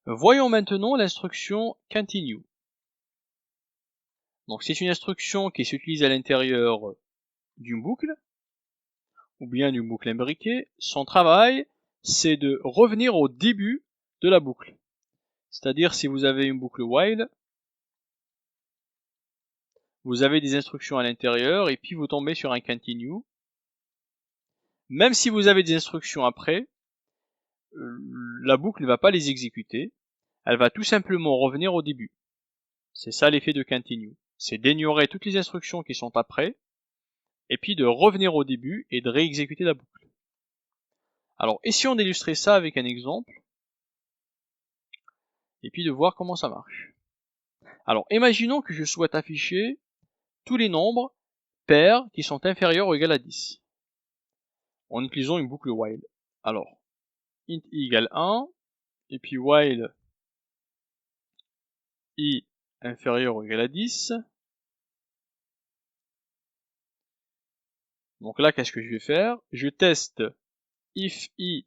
Voyons maintenant l'instruction continue. Donc c'est une instruction qui s'utilise à l'intérieur d'une boucle, ou bien d'une boucle imbriquée. Son travail, c'est de revenir au début de la boucle. C'est-à-dire si vous avez une boucle while, vous avez des instructions à l'intérieur et puis vous tombez sur un continue. Même si vous avez des instructions après, la boucle ne va pas les exécuter, elle va tout simplement revenir au début. C'est ça l'effet de continue. C'est d'ignorer toutes les instructions qui sont après, et puis de revenir au début et de réexécuter la boucle. Alors, essayons d'illustrer ça avec un exemple, et puis de voir comment ça marche. Alors, imaginons que je souhaite afficher tous les nombres pairs qui sont inférieurs ou égaux à 10, en utilisant une boucle while. Alors, int i égale 1, et puis while i inférieur ou égal à 10. Donc là, qu'est-ce que je vais faire? Je teste if i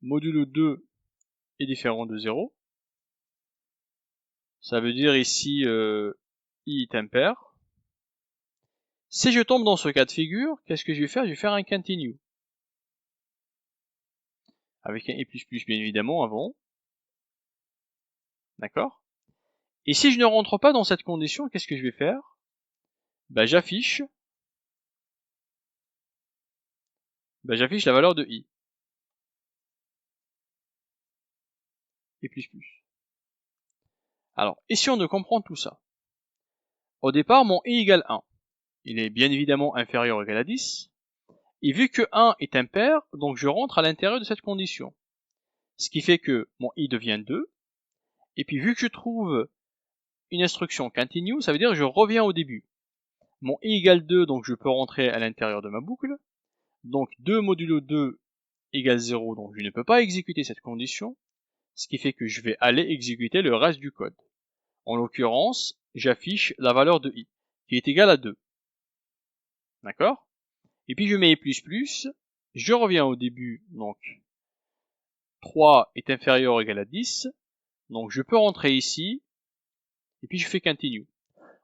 modulo 2 est différent de 0. Ça veut dire ici i est impair. Si je tombe dans ce cas de figure, qu'est-ce que je vais faire? Je vais faire un continue. Avec un i++ bien évidemment avant. D'accord? Et si je ne rentre pas dans cette condition, qu'est-ce que je vais faire? J'affiche la valeur de i. i++. Alors, essayons de comprendre tout ça. Au départ, mon i égale 1. Il est bien évidemment inférieur ou égal à 10. Et vu que 1 est impair, donc je rentre à l'intérieur de cette condition. Ce qui fait que mon i devient 2. Et puis vu que je trouve une instruction continue, ça veut dire que je reviens au début. Mon i égale 2, donc je peux rentrer à l'intérieur de ma boucle. Donc 2 modulo 2 égale 0, donc je ne peux pas exécuter cette condition. Ce qui fait que je vais aller exécuter le reste du code. En l'occurrence, j'affiche la valeur de i, qui est égale à 2. D'accord? Et puis je mets i++, je reviens au début, donc 3 est inférieur ou égal à 10, donc je peux rentrer ici, et puis je fais continue.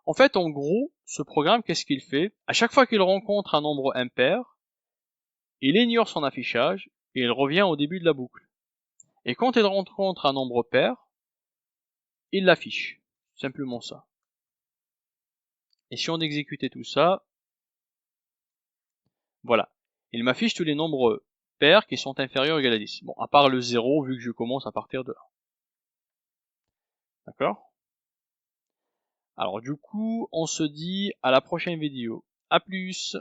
En fait, en gros, ce programme, qu'est-ce qu'il fait? À chaque fois qu'il rencontre un nombre impair, il ignore son affichage, et il revient au début de la boucle. Et quand il rencontre un nombre pair, il l'affiche. Simplement ça. Et si on exécutait tout ça, voilà. Il m'affiche tous les nombres pairs qui sont inférieurs ou égaux à 10. Bon, à part le 0, vu que je commence à partir de là. D'accord? Alors du coup, on se dit à la prochaine vidéo. À plus!